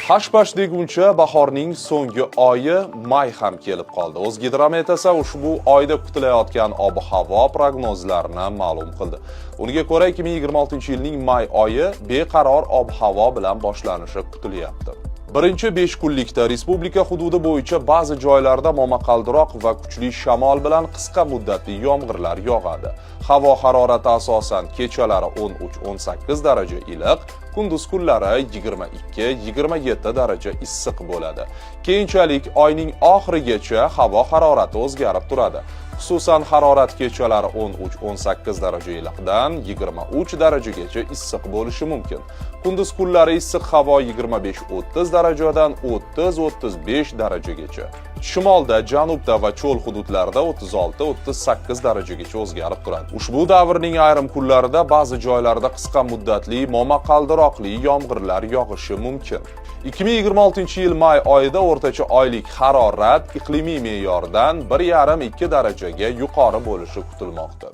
Hash-pash deguncha bahorning so'nggi oyi may ham kelib qoldi. O'zgidromet esa ushbu oyda kutilayotgan ob-havo prognozlarini ma'lum qildi. Unga ko'ra 2026-yilning may oyi beqaror ob-havo bilan boshlanishi kutilyapti. Birinchi 5 kunlikda respublika hududi bo'yicha ba'zi joylarda momaqaldiroq va kuchli shamol bilan qisqa muddatli yomg'irlar yog'adi. Havo harorati asosan kechalari 13-18 daraja iliq, kunduz kunlari 22-27 daraja issiq bo'ladi. Keyinchalik oyning oxirigacha havo harorati o'zgarib turadi. Xususan harorat kechalari 13-18 daraja iliqdan 23 darajagacha issiq bo'lishi mumkin. Kunduz kunlari issiq havo 25-30 darajadan 30-35 darajagacha. Shimolda, janubda va cho'l hududlarida 36-38 darajagacha o'zgarib turadi. Ushbu davrning ayrim kunlarida ba'zi joylarda qisqa muddatli momaqaldiroqli yomg'irlar yog'ishi mumkin. 2026-yil may oyida o'rtacha oylik harorat iqlimiy me'yordan 1,5-2 darajaga yuqori bo'lishi kutilmoqda.